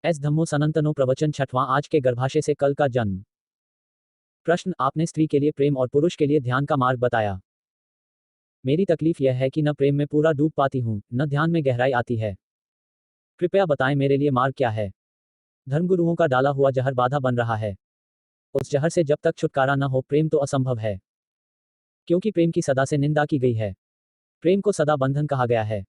S धम्मो सनातनो प्रवचन छठवां आज के गर्भाशय से कल का जन्म। प्रश्न, आपने स्त्री के लिए प्रेम और पुरुष के लिए ध्यान का मार्ग बताया। मेरी तकलीफ यह है कि न प्रेम में पूरा डूब पाती हूँ, न ध्यान में गहराई आती है। कृपया बताएं मेरे लिए मार्ग क्या है। धर्मगुरुओं का डाला हुआ जहर बाधा बन रहा है। उस जहर से जब तक छुटकारा न हो प्रेम तो असंभव है, क्योंकि प्रेम की सदा से निंदा की गई है। प्रेम को सदा बंधन कहा गया है,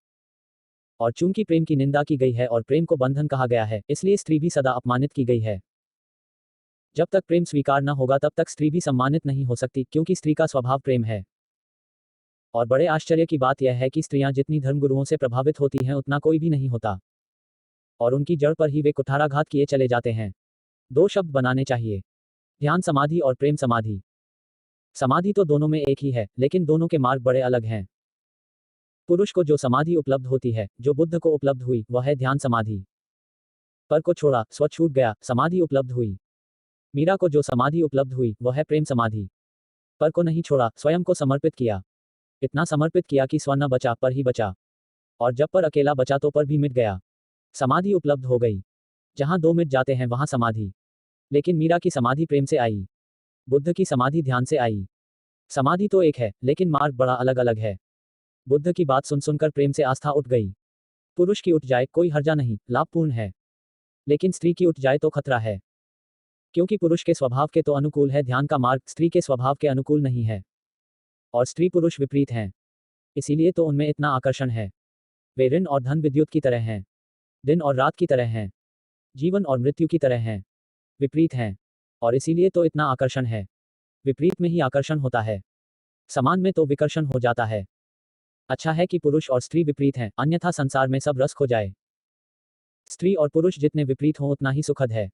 और चूंकि प्रेम की निंदा की गई है और प्रेम को बंधन कहा गया है, इसलिए स्त्री भी सदा अपमानित की गई है। जब तक प्रेम स्वीकार न होगा तब तक स्त्री भी सम्मानित नहीं हो सकती, क्योंकि स्त्री का स्वभाव प्रेम है। और बड़े आश्चर्य की बात यह है कि स्त्रियां जितनी धर्मगुरुओं से प्रभावित होती हैं उतना कोई भी नहीं होता, और उनकी जड़ पर ही वे कुठाराघात किए चले जाते हैं। दो शब्द बनाने चाहिए, ध्यान समाधि और प्रेम समाधि। समाधि तो दोनों में एक ही है, लेकिन दोनों के मार्ग बड़े अलग हैं। पुरुष को जो समाधि उपलब्ध होती है, जो बुद्ध को उपलब्ध हुई, वह है ध्यान समाधि। पर को छोड़ा, स्व छूट गया, समाधि उपलब्ध हुई। मीरा को जो समाधि उपलब्ध हुई, वह है प्रेम समाधि। पर को नहीं छोड़ा, स्वयं को समर्पित किया। इतना समर्पित किया कि स्व न बचा, पर ही बचा। और जब पर अकेला बचा तो पर भी मिट गया। समाधि उपलब्ध हो गई। जहां दो मिट जाते हैं वहां समाधि। लेकिन मीरा की समाधि प्रेम से आई, बुद्ध की समाधि ध्यान से आई। समाधि तो एक है, लेकिन मार्ग बड़ा अलग अलग है। बुद्ध की बात सुन सुनकर प्रेम से आस्था उठ गई। पुरुष की उठ जाए कोई हर्जा नहीं, लाभपूर्ण है। लेकिन स्त्री की उठ जाए तो खतरा है, क्योंकि पुरुष के स्वभाव के तो अनुकूल है ध्यान का मार्ग, स्त्री के स्वभाव के अनुकूल नहीं है। और स्त्री पुरुष विपरीत हैं, इसीलिए तो उनमें इतना आकर्षण है। वे ऋण और धन विद्युत की तरह हैं, दिन और रात की तरह हैं, जीवन और मृत्यु की तरह हैं। विपरीत हैं, और इसीलिए तो इतना आकर्षण है। विपरीत में ही आकर्षण होता है, समान में तो विकर्षण हो जाता है। अच्छा है कि पुरुष और स्त्री विपरीत हैं, अन्यथा संसार में सब रस खो जाए। स्त्री और पुरुष जितने विपरीत हों उतना ही सुखद है।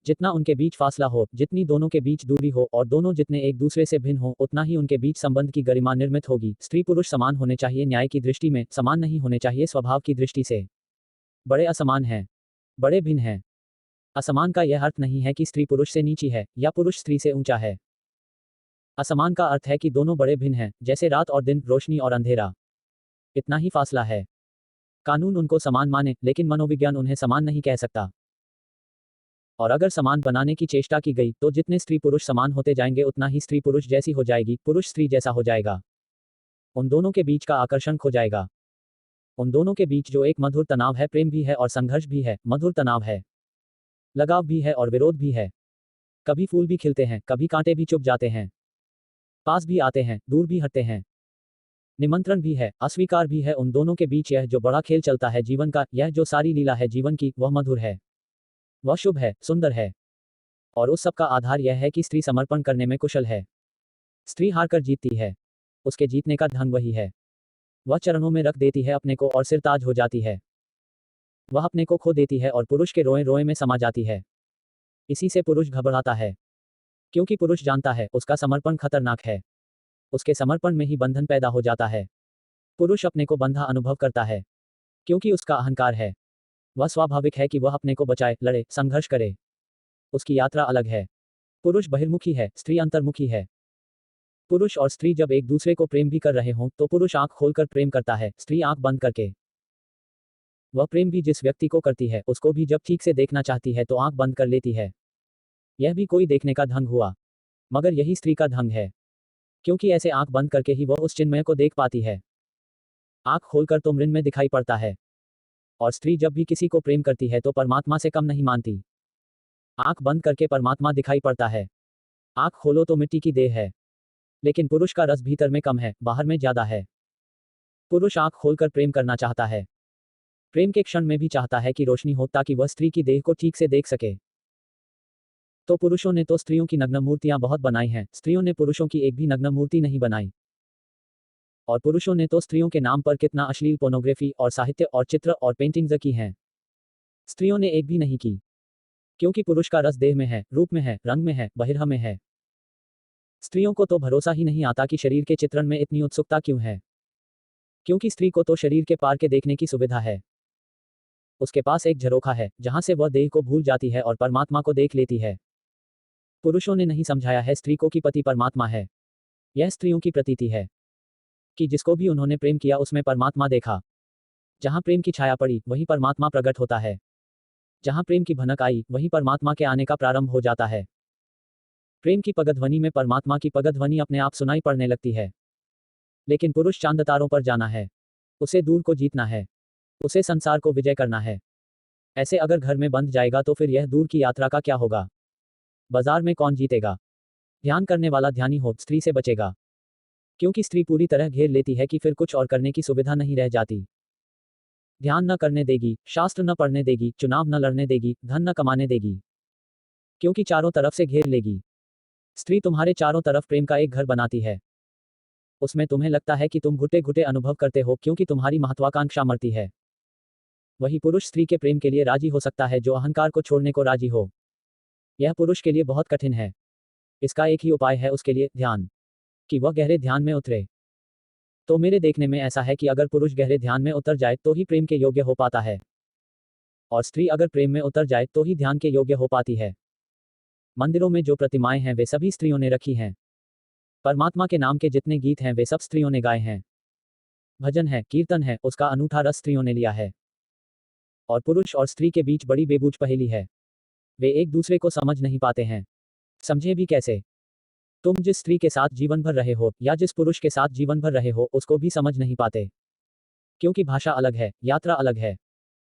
जितना उनके बीच फासला हो, जितनी दोनों के बीच दूरी हो, और दोनों जितने एक दूसरे से भिन्न हो, उतना ही उनके बीच संबंध की गरिमा निर्मित होगी। स्त्री पुरुष समान होने चाहिए न्याय की दृष्टि में, समान नहीं होने चाहिए स्वभाव की दृष्टि से। बड़े असमान हैं, बड़े भिन्न हैं। असमान का यह अर्थ नहीं है कि स्त्री पुरुष से नीची है, या पुरुष स्त्री से ऊंचा है। असमान का अर्थ है कि दोनों बड़े भिन्न हैं, जैसे रात और दिन, रोशनी और अंधेरा। इतना ही फासला है। कानून उनको समान माने, लेकिन मनोविज्ञान उन्हें समान नहीं कह सकता। और अगर समान बनाने की चेष्टा की गई, तो जितने स्त्री पुरुष समान होते जाएंगे उतना ही स्त्री पुरुष जैसी हो जाएगी, पुरुष स्त्री जैसा हो जाएगा। उन दोनों के बीच का आकर्षण खो जाएगा। उन दोनों के बीच जो एक मधुर तनाव है, प्रेम भी है और संघर्ष भी है, मधुर तनाव है, लगाव भी है और विरोध भी है। कभी फूल भी खिलते हैं, कभी कांटे भी चुभ जाते हैं। पास भी आते हैं, दूर भी हटते हैं। निमंत्रण भी है, अस्वीकार भी है। उन दोनों के बीच यह जो बड़ा खेल चलता है जीवन का, यह जो सारी लीला है जीवन की, वह मधुर है, वह शुभ है, सुंदर है। और उस सब का आधार यह है कि स्त्री समर्पण करने में कुशल है। स्त्री हारकर जीतती है, उसके जीतने का ढंग वही है। वह चरणों में रख देती है अपने को और सिरताज हो जाती है। वह अपने को खो देती है और पुरुष के रोए रोए में समा जाती है। इसी से पुरुष घबराता है, क्योंकि पुरुष जानता है उसका समर्पण खतरनाक है। उसके समर्पण में ही बंधन पैदा हो जाता है। पुरुष अपने को बंधा अनुभव करता है, क्योंकि उसका अहंकार है। वह स्वाभाविक है कि वह अपने को बचाए, लड़े, संघर्ष करे। उसकी यात्रा अलग है। पुरुष बहिर्मुखी है, स्त्री अंतर्मुखी है। पुरुष और स्त्री जब एक दूसरे को प्रेम भी कर रहे हों, तो पुरुष आंख खोलकर प्रेम करता है, स्त्री आंख बंद करके। वह प्रेम भी जिस व्यक्ति को करती है, उसको भी जब ठीक से देखना चाहती है तो आंख बंद कर लेती है। यह भी कोई देखने का ढंग हुआ, मगर यही स्त्री का ढंग है, क्योंकि ऐसे आंख बंद करके ही वह उस चिन्मय को देख पाती है। आंख खोलकर तो मृन में दिखाई पड़ता है। और स्त्री जब भी किसी को प्रेम करती है तो परमात्मा से कम नहीं मानती। आंख बंद करके परमात्मा दिखाई पड़ता है। आंख खोलो तो मिट्टी की देह है, लेकिन पुरुष का रस भीतर में कम है, बाहर में ज्यादा है। पुरुष आंख खोलकर प्रेम करना चाहता है। प्रेम के क्षण में भी चाहता है कि रोशनी हो, ताकि वह स्त्री की देह को ठीक से देख सके। तो पुरुषों ने तो स्त्रियों की नग्न मूर्तियां बहुत बनाई हैं, स्त्रियों ने पुरुषों की एक भी नग्न मूर्ति नहीं बनाई। और पुरुषों ने तो स्त्रियों के नाम पर कितना अश्लील पोर्नोग्राफी और साहित्य और चित्र और पेंटिंग्स की हैं। स्त्रियों ने एक भी नहीं की, क्योंकि पुरुष का रस देह में है, रूप में है, रंग में है, बहिर्ह में है। स्त्रियों को तो भरोसा ही नहीं आता कि शरीर के चित्रण में इतनी उत्सुकता क्यों है, क्योंकि स्त्री को तो शरीर के पार के देखने की सुविधा है। उसके पास एक झरोखा है, जहां से वह देह को भूल जाती है और परमात्मा को देख लेती है। पुरुषों ने नहीं समझाया है स्त्री को कि पति परमात्मा है। यह स्त्रियों की प्रतीति है, कि जिसको भी उन्होंने प्रेम किया उसमें परमात्मा देखा। जहां प्रेम की छाया पड़ी, वहीं परमात्मा प्रकट होता है। जहां प्रेम की भनक आई, वहीं परमात्मा के आने का प्रारंभ हो जाता है। प्रेम की पगध्वनि में परमात्मा की पगध्वनि अपने आप सुनाई पड़ने लगती है। लेकिन पुरुष चांद तारों पर जाना है। उसे दूर को जीतना है। उसे संसार को विजय करना है। ऐसे अगर घर में बंध जाएगा तो फिर यह दूर की यात्रा का क्या होगा? बाजार में कौन जीतेगा? ध्यान करने वाला ध्यानी हो, स्त्री से बचेगा। क्योंकि स्त्री पूरी तरह घेर लेती है कि फिर कुछ और करने की सुविधा नहीं रह जाती। ध्यान न करने देगी, शास्त्र न पढ़ने देगी, चुनाव न लड़ने देगी, धन न कमाने देगी। क्योंकि चारों तरफ से घेर लेगी। स्त्री तुम्हारे चारों तरफ प्रेम का एक घर बनाती है। उसमें तुम्हें लगता है कि तुम घुटे घुटे अनुभव करते हो क्योंकि तुम्हारी महत्वाकांक्षा मरती है। वही पुरुष स्त्री के प्रेम के लिए राजी हो सकता है जो अहंकार को छोड़ने को राजी हो। यह पुरुष के लिए बहुत कठिन है। इसका एक ही उपाय है उसके लिए, ध्यान। कि वह गहरे ध्यान में उतरे। तो मेरे देखने में ऐसा है कि अगर पुरुष गहरे ध्यान में उतर जाए तो ही प्रेम के योग्य हो पाता है। और स्त्री अगर प्रेम में उतर जाए तो ही ध्यान के योग्य हो पाती है। मंदिरों में जो प्रतिमाएं हैं वे सभी स्त्रियों ने रखी हैं। परमात्मा के नाम के जितने गीत हैं वे सब स्त्रियों ने गाए हैं। भजन है, कीर्तन है, उसका अनूठा रस स्त्रियों ने लिया है। और पुरुष और स्त्री के बीच बड़ी बेबूझ पहेली है। वे एक दूसरे को समझ नहीं पाते हैं। समझे भी कैसे? तुम जिस स्त्री के साथ जीवन भर रहे हो या जिस पुरुष के साथ जीवन भर रहे हो उसको भी समझ नहीं पाते। क्योंकि भाषा अलग है, यात्रा अलग है।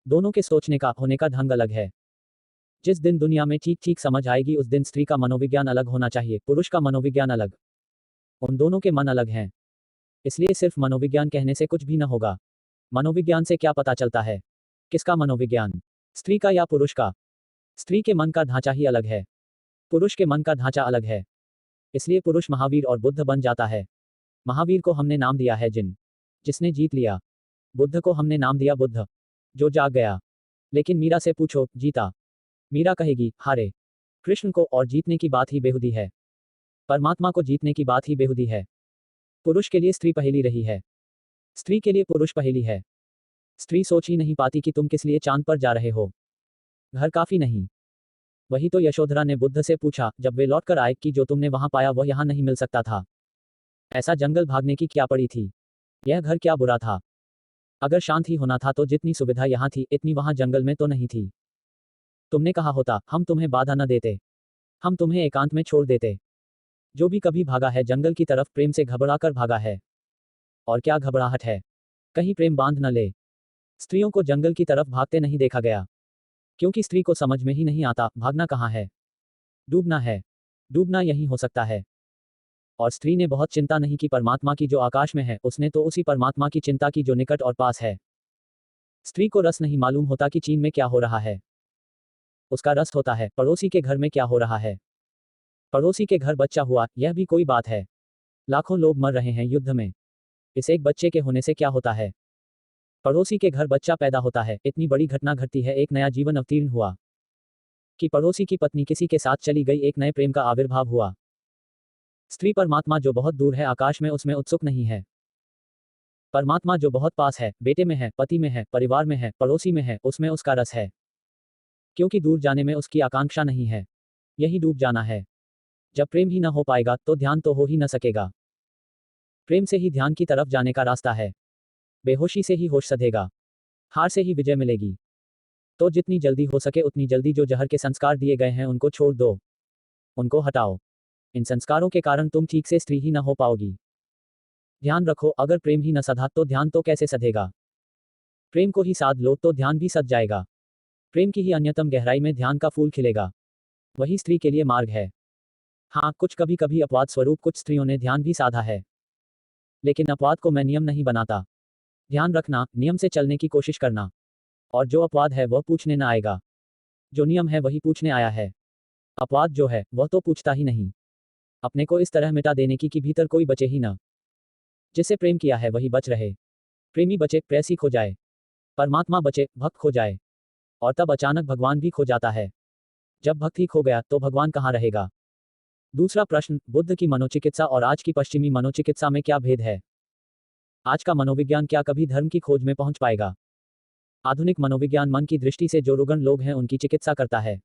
दोनों के सोचने का, होने का ढंग अलग है। जिस दिन दुनिया में ठीक ठीक समझ आएगी उस दिन स्त्री का मनोविज्ञान अलग होना चाहिए, पुरुष का मनोविज्ञान अलग। उन दोनों के मन अलग हैं। इसलिए सिर्फ मनोविज्ञान कहने से कुछ भी न होगा। मनोविज्ञान से क्या पता चलता है? किसका मनोविज्ञान? स्त्री का या पुरुष का? स्त्री के मन का ढांचा ही अलग है। पुरुष के मन का ढांचा अलग है। इसलिए पुरुष महावीर और बुद्ध बन जाता है। महावीर को हमने नाम दिया है जिसने जीत लिया। बुद्ध को हमने नाम दिया बुद्ध, जो जाग गया। लेकिन मीरा से पूछो, जीता? मीरा कहेगी, हारे। कृष्ण को और जीतने की बात ही बेहुदी है। परमात्मा को जीतने की बात ही बेहुदी है। पुरुष के लिए स्त्री पहेली रही है। स्त्री के लिए पुरुष पहेली है। स्त्री सोच ही नहीं पाती कि तुम किस लिए चांद पर जा रहे हो। घर काफी नहीं। वही तो यशोधरा ने बुद्ध से पूछा जब वे लौटकर आए कि जो तुमने वहां पाया वह यहां नहीं मिल सकता था। ऐसा जंगल भागने की क्या पड़ी थी? यह घर क्या बुरा था? अगर शांत ही होना था तो जितनी सुविधा यहां थी इतनी वहां जंगल में तो नहीं थी। तुमने कहा होता, हम तुम्हें बाधा न देते। हम तुम्हें एकांत में छोड़ देते। जो भी कभी भागा है जंगल की तरफ प्रेम से घबराकर भागा है। और क्या घबराहट है? कहीं प्रेम बांध न ले। स्त्रियों को जंगल की तरफ भागते नहीं देखा गया। क्योंकि स्त्री को समझ में ही नहीं आता भागना कहाँ है। डूबना है। डूबना यहीं हो सकता है। और स्त्री ने बहुत चिंता नहीं की परमात्मा की जो आकाश में है, उसने तो उसी परमात्मा की चिंता की जो निकट और पास है। स्त्री को रस नहीं मालूम होता कि चीन में क्या हो रहा है। उसका रस होता है पड़ोसी के घर में क्या हो रहा है। पड़ोसी के घर बच्चा हुआ, यह भी कोई बात है। लाखों लोग मर रहे हैं युद्ध में। इस एक बच्चे के होने से क्या होता है? पड़ोसी के घर बच्चा पैदा होता है, इतनी बड़ी घटना घटती है, एक नया जीवन अवतीर्ण हुआ। कि पड़ोसी की पत्नी किसी के साथ चली गई, एक नए प्रेम का आविर्भाव हुआ। स्त्री परमात्मा जो बहुत दूर है आकाश में उसमें उत्सुक नहीं है। परमात्मा जो बहुत पास है, बेटे में है, पति में है, परिवार में है, पड़ोसी में है, उसमें उसका रस है। क्योंकि दूर जाने में उसकी आकांक्षा नहीं है। यही डूब जाना है। जब प्रेम ही न हो पाएगा तो ध्यान तो हो ही न सकेगा। प्रेम से ही ध्यान की तरफ जाने का रास्ता है। बेहोशी से ही होश सधेगा। हार से ही विजय मिलेगी। तो जितनी जल्दी हो सके उतनी जल्दी जो जहर के संस्कार दिए गए हैं उनको छोड़ दो। उनको हटाओ। इन संस्कारों के कारण तुम ठीक से स्त्री ही न हो पाओगी। ध्यान रखो, अगर प्रेम ही न सधा तो ध्यान तो कैसे सधेगा? प्रेम को ही साध लो तो ध्यान भी सध जाएगा। प्रेम की ही अन्यतम गहराई में ध्यान का फूल खिलेगा। वही स्त्री के लिए मार्ग है। हाँ, कुछ कभी कभी अपवाद स्वरूप कुछ स्त्रियों ने ध्यान भी साधा है। लेकिन अपवाद को मैं नियम नहीं बनाता। ध्यान रखना, नियम से चलने की कोशिश करना। और जो अपवाद है वह पूछने न आएगा। जो नियम है वही पूछने आया है। अपवाद जो है वह तो पूछता ही नहीं। अपने को इस तरह मिटा देने की कि भीतर कोई बचे ही न। जिसे प्रेम किया है वही बच रहे। प्रेमी बचे, प्रेयसी खो जाए। परमात्मा बचे, भक्त खो जाए। और तब अचानक भगवान भी खो जाता है। जब भक्त ही खो गया तो भगवान कहाँ रहेगा? दूसरा प्रश्न, बुद्ध की मनोचिकित्सा और आज की पश्चिमी मनोचिकित्सा में क्या भेद है? आज का मनोविज्ञान क्या कभी धर्म की खोज में पहुंच पाएगा? आधुनिक मनोविज्ञान मन की दृष्टि से जो रुग्ण लोग हैं उनकी चिकित्सा करता है।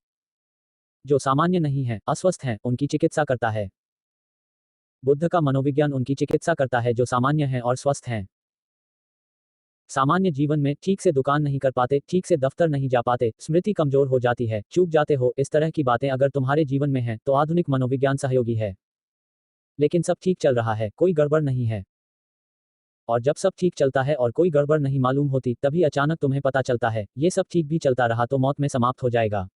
जो सामान्य नहीं है, अस्वस्थ हैं, उनकी चिकित्सा करता है। बुद्ध का मनोविज्ञान उनकी चिकित्सा करता है जो सामान्य हैं और स्वस्थ हैं। सामान्य जीवन में ठीक से दुकान नहीं कर पाते, ठीक से दफ्तर नहीं जा पाते, स्मृति कमजोर हो जाती है, चूक जाते हो, इस तरह की बातें अगर तुम्हारे जीवन में हैं तो आधुनिक मनोविज्ञान सहयोगी है। लेकिन सब ठीक चल रहा है, कोई गड़बड़ नहीं है। और जब सब ठीक चलता है और कोई गड़बड़ नहीं मालूम होती, तभी अचानक तुम्हें पता चलता है ये सब ठीक भी चलता रहा तो मौत में समाप्त हो जाएगा।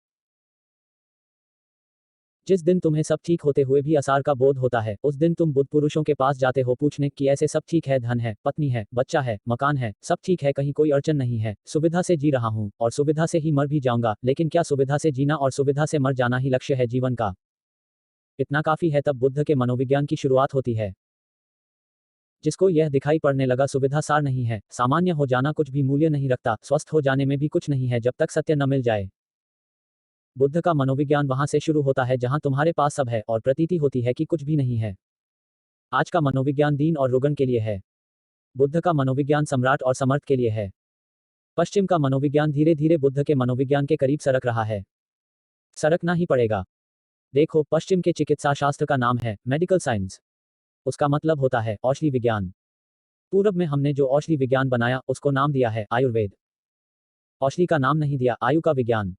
जिस दिन तुम्हें सब ठीक होते हुए भी आसार का बोध होता है, उस दिन तुम बुद्ध पुरुषों के पास जाते हो पूछने कि ऐसे सब ठीक है, धन है, पत्नी है, बच्चा है, मकान है, सब ठीक है, कहीं कोई अड़चन नहीं है, सुविधा से जी रहा हूं और सुविधा से ही मर भी जाऊंगा, लेकिन क्या सुविधा से जीना और सुविधा से मर जाना ही लक्ष्य है जीवन का? इतना काफी है, तब बुद्ध के मनोविज्ञान की शुरुआत होती है। जिसको यह दिखाई पड़ने लगा सुविधा सार नहीं है, सामान्य हो जाना कुछ भी मूल्य नहीं रखता, स्वस्थ हो जाने में भी कुछ नहीं है जब तक सत्य न मिल जाए। बुद्ध का मनोविज्ञान वहां से शुरू होता है जहां तुम्हारे पास सब है और प्रतीति होती है कि कुछ भी नहीं है। आज का मनोविज्ञान दीन और रुगन के लिए है। बुद्ध का मनोविज्ञान सम्राट और समर्थ के लिए है। पश्चिम का मनोविज्ञान धीरे धीरे बुद्ध के मनोविज्ञान के करीब सरक रहा है। सरकना ही पड़ेगा। देखो, पश्चिम के चिकित्सा शास्त्र का नाम है मेडिकल साइंस। उसका मतलब होता है औषधि विज्ञान। पूरब में हमने जो औषधि विज्ञान बनाया उसको नाम दिया है आयुर्वेद। औषधि का नाम नहीं दिया, आयु का विज्ञान।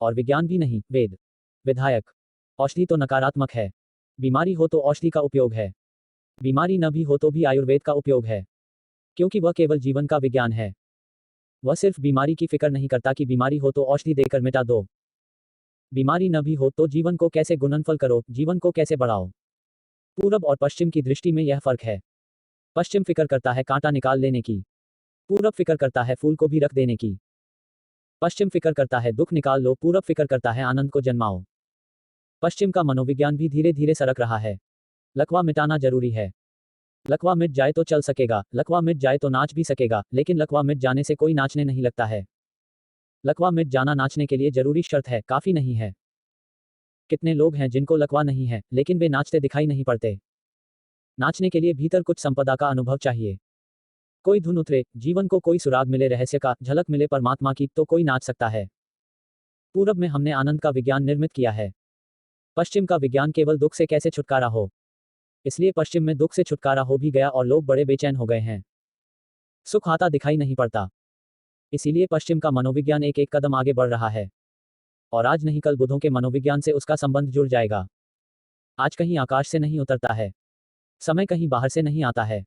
और विज्ञान भी नहीं, वेद। विधायक। औषधि तो नकारात्मक है। बीमारी हो तो औषधि का उपयोग है। बीमारी न भी हो तो भी आयुर्वेद का उपयोग है, क्योंकि वह केवल जीवन का विज्ञान है। वह सिर्फ बीमारी की फिक्र नहीं करता कि बीमारी हो तो औषधि देकर मिटा दो। बीमारी न भी हो तो जीवन को कैसे गुणनफल करो, जीवन को कैसे बढ़ाओ। पूरब और पश्चिम की दृष्टि में यह फर्क है। पश्चिम फिक्र करता है कांटा निकाल लेने की। पूरब फिक्र करता है फूल को भी रख देने की। पश्चिम फिक्र करता है दुख निकाल लो, पूरब फिक्र करता है आनंद को जन्माओ। पश्चिम का मनोविज्ञान भी धीरे धीरे सरक रहा है। लकवा मिटाना जरूरी है। लकवा मिट जाए तो चल सकेगा, लकवा मिट जाए तो नाच भी सकेगा, लेकिन लकवा मिट जाने से कोई नाचने नहीं लगता है। लकवा मिट जाना नाचने के लिए जरूरी शर्त है, काफी नहीं है। कितने लोग हैं जिनको लकवा नहीं है, लेकिन वे नाचते दिखाई नहीं पड़ते। नाचने के लिए भीतर कुछ संपदा का अनुभव चाहिए। कोई धुन उतरे, जीवन को कोई सुराग मिले, रहस्य का झलक मिले परमात्मा की, तो कोई नाच सकता है। पूरब में हमने आनंद का विज्ञान निर्मित किया है। पश्चिम का विज्ञान केवल दुख से कैसे छुटकारा हो। इसलिए पश्चिम में दुख से छुटकारा हो भी गया और लोग बड़े बेचैन हो गए हैं। सुख आता दिखाई नहीं पड़ता। इसीलिए पश्चिम का मनोविज्ञान एक एक कदम आगे बढ़ रहा है। और आज नहीं कल बुद्धों के मनोविज्ञान से उसका संबंध जुड़ जाएगा। आज कहीं आकाश से नहीं उतरता है। समय कहीं बाहर से नहीं आता है।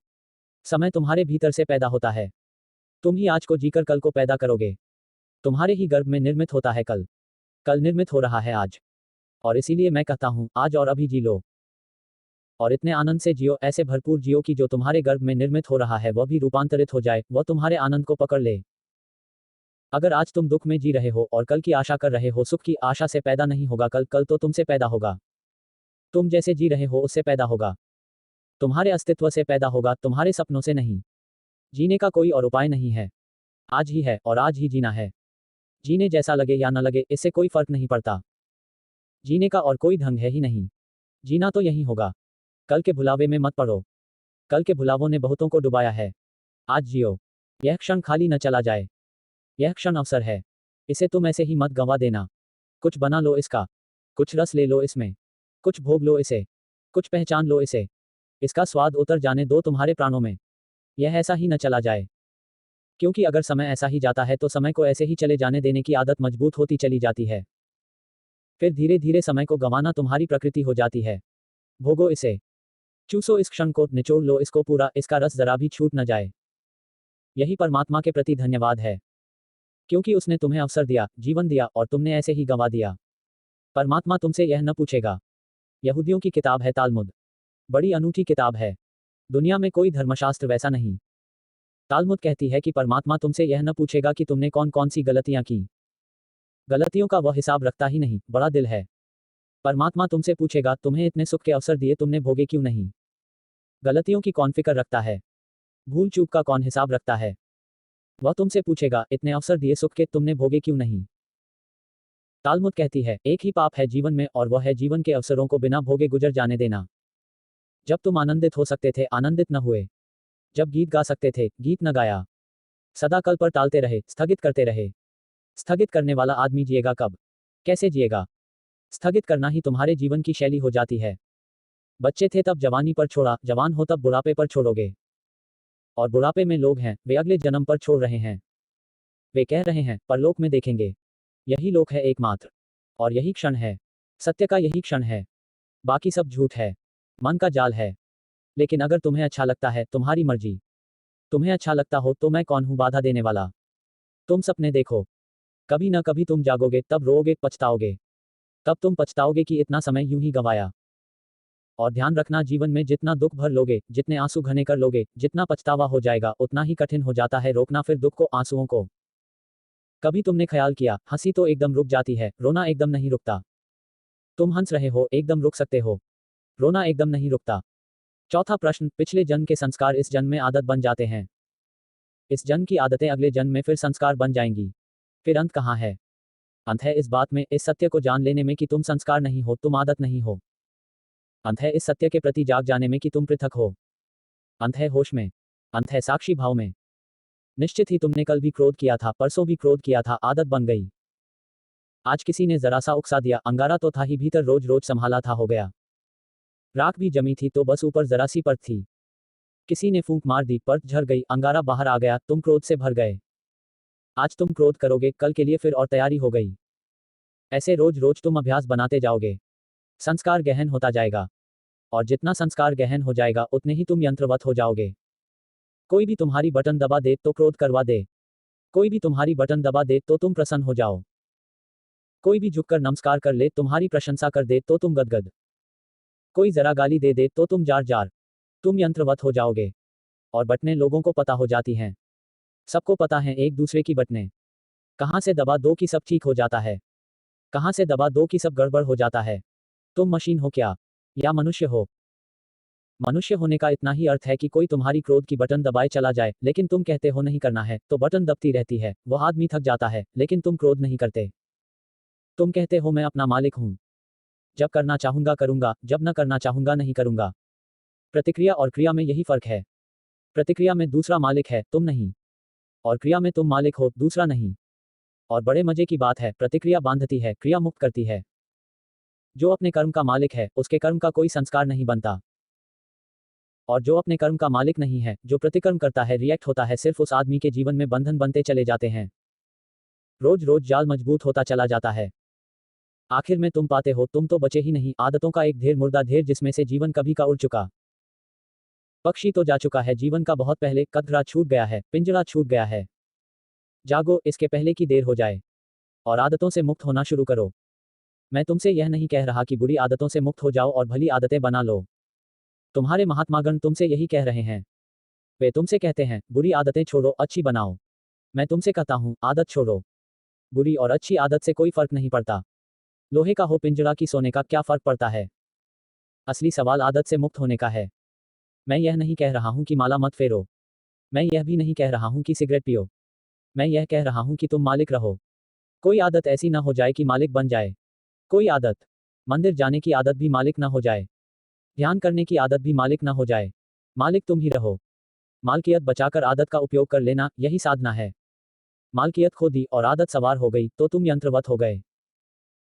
समय तुम्हारे भीतर से पैदा होता है। तुम ही आज को जीकर कल को पैदा करोगे। तुम्हारे ही गर्भ में निर्मित होता है कल। कल निर्मित हो रहा है आज। और इसीलिए मैं कहता हूं, आज और अभी जी लो। और इतने आनंद से जियो, ऐसे भरपूर जियो कि जो तुम्हारे गर्भ में निर्मित हो रहा है वह भी रूपांतरित हो जाए, वह तुम्हारे आनंद को पकड़ ले। अगर आज तुम दुख में जी रहे हो और कल की आशा कर रहे हो, सुख की आशा से पैदा नहीं होगा कल, कल तो तुमसे पैदा होगा। तुम जैसे जी रहे हो उससे पैदा होगा। तुम्हारे अस्तित्व से पैदा होगा, तुम्हारे सपनों से नहीं। जीने का कोई और उपाय नहीं है। आज ही है और आज ही जीना है। जीने जैसा लगे या न लगे, इससे कोई फर्क नहीं पड़ता। जीने का और कोई ढंग है ही नहीं। जीना तो यही होगा। कल के भुलावे में मत पड़ो। कल के भुलावों ने बहुतों को डुबाया है। आज जियो। यह क्षण खाली न चला जाए। यह क्षण अवसर है। इसे तुम ऐसे ही मत गंवा देना। कुछ बना लो इसका। कुछ रस ले लो इसमें। कुछ भोग लो इसे। कुछ पहचान लो इसे। इसका स्वाद उतर जाने दो तुम्हारे प्राणों में। यह ऐसा ही न चला जाए। क्योंकि अगर समय ऐसा ही जाता है तो समय को ऐसे ही चले जाने देने की आदत मजबूत होती चली जाती है। फिर धीरे धीरे समय को गंवाना तुम्हारी प्रकृति हो जाती है। भोगो इसे। चूसो इस क्षण को, निचोड़ लो इसको पूरा, इसका रस जरा भी छूट न जाए। यही परमात्मा के प्रति धन्यवाद है। क्योंकि उसने तुम्हें अवसर दिया, जीवन दिया और तुमने ऐसे ही गंवा दिया। परमात्मा तुमसे यह न पूछेगा। यहूदियों की किताब है तालमुद। बड़ी अनूठी किताब है। दुनिया में कोई धर्मशास्त्र वैसा नहीं। तालमुद कहती है कि परमात्मा तुमसे यह न पूछेगा कि तुमने कौन कौन सी गलतियां की। गलतियों का वह हिसाब रखता ही नहीं, बड़ा दिल है। परमात्मा तुमसे पूछेगा, तुम्हें इतने सुख के अवसर दिए, तुमने भोगे क्यों नहीं। गलतियों की कौन फिक्र रखता है। भूल चूक का कौन हिसाब रखता है। वह तुमसे पूछेगा, इतने अवसर दिए सुख के, तुमने भोगे क्यों नहीं। तालमुद कहती है, एक ही पाप है जीवन में और वह है जीवन के अवसरों को बिना भोगे गुजर जाने देना। जब तुम आनंदित हो सकते थे, आनंदित न हुए। जब गीत गा सकते थे, गीत न गाया। सदा कल पर टालते रहे, स्थगित करते रहे। स्थगित करने वाला आदमी जिएगा कब, कैसे जिएगा। स्थगित करना ही तुम्हारे जीवन की शैली हो जाती है। बच्चे थे तब जवानी पर छोड़ा, जवान हो तब बुढ़ापे पर छोड़ोगे। और बुढ़ापे में लोग हैं, वे अगले जन्म पर छोड़ रहे हैं। वे कह रहे हैं, परलोक में देखेंगे। यही लोक है एकमात्र। और यही क्षण है। सत्य का यही क्षण है। बाकी सब झूठ है। मन का जाल है। लेकिन अगर तुम्हें अच्छा लगता है, तुम्हारी मर्जी। तुम्हें अच्छा लगता हो तो मैं कौन हूं बाधा देने वाला। तुम सपने देखो। कभी न कभी तुम जागोगे, तब रोओगे, पछताओगे। तब तुम पछताओगे कि इतना समय यूं ही गंवाया। और ध्यान रखना, जीवन में जितना दुख भर लोगे, जितने आंसू घने कर लोगे, जितना पछतावा हो जाएगा, उतना ही कठिन हो जाता है रोकना फिर दुख को, आंसुओं को। कभी तुमने ख्याल किया, हंसी तो एकदम रुक जाती है, रोना एकदम नहीं रुकता। तुम हंस रहे हो, एकदम रुक सकते हो। रोना एकदम नहीं रुकता। चौथा प्रश्न, पिछले जन्म के संस्कार इस जन्म में आदत बन जाते हैं। इस जन्म की आदतें अगले जन्म में फिर संस्कार बन जाएंगी। फिर अंत कहाँ है? अंत है इस बात में, इस सत्य को जान लेने में कि तुम संस्कार नहीं हो, तुम आदत नहीं हो। अंत है इस सत्य के प्रति जाग जाने में कि तुम पृथक हो। अंत है होश में। अंत है साक्षी भाव में। निश्चित ही तुमने कल भी क्रोध किया था, परसों भी क्रोध किया था, आदत बन गई। आज किसी ने जरा सा उकसा दिया, अंगारा तो था ही भीतर, रोज रोज संभाला था, हो गया। राख भी जमी थी तो बस ऊपर जरा सी परत थी। किसी ने फूंक मार दी, परत झड़ गई, अंगारा बाहर आ गया, तुम क्रोध से भर गए। आज तुम क्रोध करोगे, कल के लिए फिर और तैयारी हो गई। ऐसे रोज रोज तुम अभ्यास बनाते जाओगे। संस्कार गहन होता जाएगा। और जितना संस्कार गहन हो जाएगा, उतने ही तुम यंत्रवत हो जाओगे। कोई भी तुम्हारी बटन दबा दे तो क्रोध करवा दे। कोई भी तुम्हारी बटन दबा दे तो तुम प्रसन्न हो जाओ। कोई भी झुककर नमस्कार कर ले, तुम्हारी प्रशंसा कर दे तो तुम गदगद। कोई जरा गाली दे दे तो तुम जार जार। तुम यंत्रवत हो जाओगे। और बटनें लोगों को पता हो जाती हैं। सबको पता है एक दूसरे की बटनें। कहां से दबा दो कि सब ठीक हो जाता है। कहां से दबा दो कि सब गड़बड़ हो जाता है। तुम मशीन हो क्या? या मनुष्य हो? मनुष्य होने का इतना ही अर्थ है कि कोई तुम्हारी क्रोध की बटन दबाए चला जाए, लेकिन तुम कहते हो नहीं करना है, तो बटन दबती रहती है। वो आदमी थक जाता है, लेकिन तुम क्रोध नहीं करते। तुम कहते हो मैं अपना मालिक हूं। जब करना चाहूंगा करूंगा, जब न करना चाहूंगा नहीं करूंगा। प्रतिक्रिया और क्रिया में यही फर्क है। प्रतिक्रिया में दूसरा मालिक है, तुम नहीं। और क्रिया में तुम मालिक हो, दूसरा नहीं। और बड़े मजे की बात है, प्रतिक्रिया बांधती है, क्रिया मुक्त करती है। जो अपने कर्म का मालिक है, उसके कर्म का कोई संस्कार नहीं बनता। और जो अपने कर्म का मालिक नहीं है, जो प्रतिकर्म करता है, रिएक्ट होता है, सिर्फ उस आदमी के जीवन में बंधन बनते चले जाते हैं। रोज रोज जाल मजबूत होता चला जाता है। आखिर में तुम पाते हो, तुम तो बचे ही नहीं, आदतों का एक ढेर, मुर्दा ढेर, जिसमें से जीवन कभी का उड़ चुका। पक्षी तो जा चुका है जीवन का बहुत पहले, कतरा छूट गया है, पिंजरा छूट गया है। जागो, इसके पहले की देर हो जाए। और आदतों से मुक्त होना शुरू करो। मैं तुमसे यह नहीं कह रहा कि बुरी आदतों से मुक्त हो जाओ और भली आदतें बना लो। तुम्हारे महात्मागण तुमसे यही कह रहे हैं। वे तुमसे कहते हैं, बुरी आदतें छोड़ो, अच्छी बनाओ। मैं तुमसे कहता हूं, आदत छोड़ो। बुरी और अच्छी आदत से कोई फर्क नहीं पड़ता। लोहे का हो पिंजरा की सोने का, क्या फर्क पड़ता है? असली सवाल आदत से मुक्त होने का है। मैं यह नहीं कह रहा हूं कि माला मत फेरो। मैं यह भी नहीं कह रहा हूं कि सिगरेट पियो। मैं यह कह रहा हूं कि तुम मालिक रहो। कोई आदत ऐसी ना हो जाए कि मालिक बन जाए। कोई आदत, मंदिर जाने की आदत भी मालिक ना हो जाए। ध्यान करने की आदत भी मालिक ना हो जाए। मालिक तुम ही रहो। मालकियत बचाकर आदत का उपयोग कर लेना, यही साधना है। मालकियत खो दी और आदत सवार हो गई तो तुम यंत्रवत हो गए।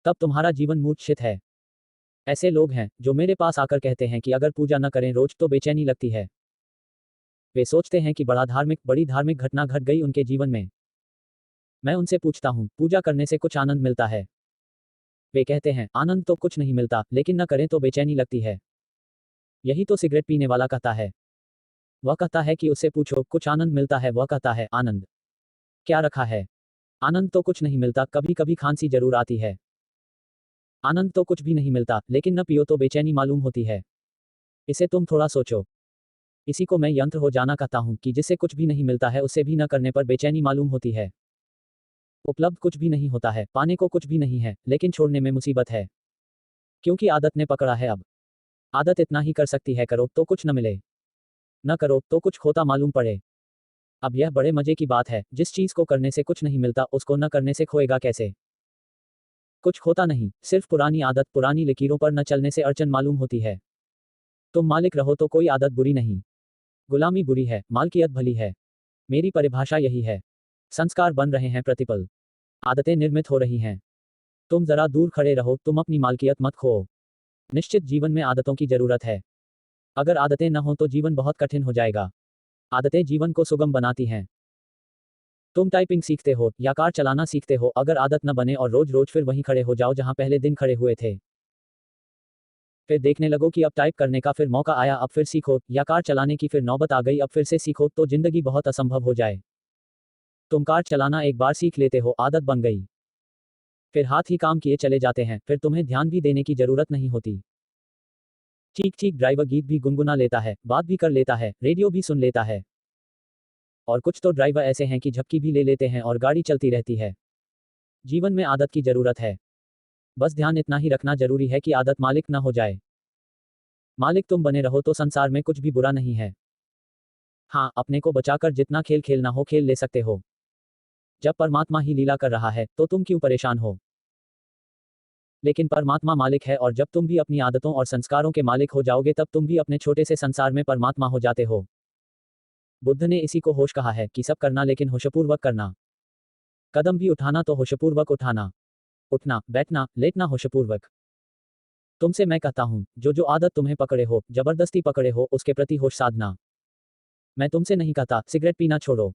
तब तुम्हारा जीवन मूर्छित है। ऐसे लोग हैं जो मेरे पास आकर कहते हैं कि अगर पूजा न करें रोज तो बेचैनी लगती है। वे सोचते हैं कि बड़ी धार्मिक घटना घट गई उनके जीवन में। मैं उनसे पूछता हूं, पूजा करने से कुछ आनंद मिलता है? वे कहते हैं, आनंद तो कुछ नहीं मिलता, लेकिन न करें तो बेचैनी लगती है। यही तो सिगरेट पीने वाला कहता है। वह कहता है कि उससे पूछो, कुछ आनंद मिलता है? वह कहता है, आनंद क्या रखा है? आनंद तो कुछ नहीं मिलता, कभी कभी खांसी जरूर आती है। आनंद तो कुछ भी नहीं मिलता, लेकिन न पियो तो बेचैनी मालूम होती है। इसे तुम थोड़ा सोचो। इसी को मैं यंत्र हो जाना कहता हूं, कि जिससे कुछ भी नहीं मिलता है, उससे भी न करने पर बेचैनी मालूम होती है। उपलब्ध कुछ भी नहीं होता है, पाने को कुछ भी नहीं है, लेकिन छोड़ने में मुसीबत है। क्योंकि आदत ने पकड़ा है अब। आदत इतना ही कर सकती है, करो तो कुछ न मिले, न करो तो कुछ खोता मालूम पड़े। अब यह बड़े मजे की बात है, जिस चीज को करने से कुछ नहीं मिलता, उसको न करने से खोएगा कैसे? कुछ खोता नहीं, सिर्फ पुरानी आदत, पुरानी लकीरों पर न चलने से अड़चन मालूम होती है। तुम मालिक रहो तो कोई आदत बुरी नहीं। गुलामी बुरी है, मालकियत भली है। मेरी परिभाषा यही है। संस्कार बन रहे हैं प्रतिपल। आदतें निर्मित हो रही हैं। तुम जरा दूर खड़े रहो, तुम अपनी मालकियत मत खो। निश्चित जीवन में आदतों की जरूरत है। अगर आदतें न हो तो जीवन बहुत कठिन हो जाएगा। आदतें जीवन को सुगम बनाती हैं। तुम टाइपिंग सीखते हो या कार चलाना सीखते हो, अगर आदत न बने और रोज रोज फिर वहीं खड़े हो जाओ जहां पहले दिन खड़े हुए थे, फिर देखने लगो कि अब टाइप करने का फिर मौका आया, अब फिर सीखो, या कार चलाने की फिर नौबत आ गई, अब फिर से सीखो, तो जिंदगी बहुत असंभव हो जाए। तुम कार चलाना एक बार सीख लेते हो, आदत बन गई, फिर हाथ ही काम किए चले जाते हैं, फिर तुम्हें ध्यान भी देने की जरूरत नहीं होती। ठीक ठीक ड्राइवर गीत भी गुनगुना लेता है, बात भी कर लेता है, रेडियो भी सुन लेता है। और कुछ तो ड्राइवर ऐसे हैं कि झपकी भी ले लेते हैं और गाड़ी चलती रहती है। जीवन में आदत की जरूरत है। बस ध्यान इतना ही रखना जरूरी है कि आदत मालिक ना हो जाए। मालिक तुम बने रहो तो संसार में कुछ भी बुरा नहीं है। हाँ, अपने को बचाकर जितना खेल खेलना हो खेल ले सकते हो। जब परमात्मा ही लीला कर रहा है तो तुम क्यों परेशान हो? लेकिन परमात्मा मालिक है, और जब तुम भी अपनी आदतों और संस्कारों के मालिक हो जाओगे तब तुम भी अपने छोटे से संसार में परमात्मा हो जाते हो। बुद्ध ने इसी को होश कहा है कि सब करना लेकिन होशपूर्वक करना। कदम भी उठाना तो होशपूर्वक उठाना। उठना, बैठना, लेटना होशपूर्वक। तुमसे मैं कहता हूं, जो जो आदत तुम्हें पकड़े हो, जबरदस्ती पकड़े हो, उसके प्रति होश साधना। मैं तुमसे नहीं कहता सिगरेट पीना छोड़ो।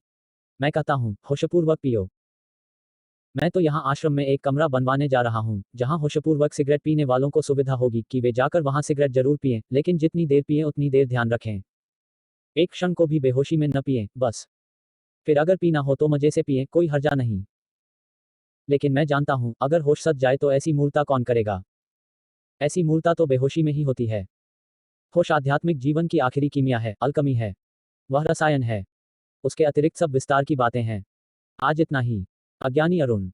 मैं कहता हूं होशपूर्वक पियो। मैं तो यहाँ आश्रम में एक कमरा बनवाने जा रहा हूँ जहाँ होशपूर्वक सिगरेट पीने वालों को सुविधा होगी कि वे जाकर वहां सिगरेट जरूर पिएं, लेकिन जितनी देर पिएं उतनी देर ध्यान रखें। एक क्षण को भी बेहोशी में न पिएं, बस। फिर अगर पीना हो तो मजे से पिएं, कोई हर्जा नहीं। लेकिन मैं जानता हूं, अगर होश सध जाए तो ऐसी मूर्ता कौन करेगा? ऐसी मूर्ता तो बेहोशी में ही होती है। होश आध्यात्मिक जीवन की आखिरी कीमिया है, अलकमी है। वह रसायन है। उसके अतिरिक्त सब विस्तार की बातें हैं। आज इतना ही। अज्ञानी अरुण।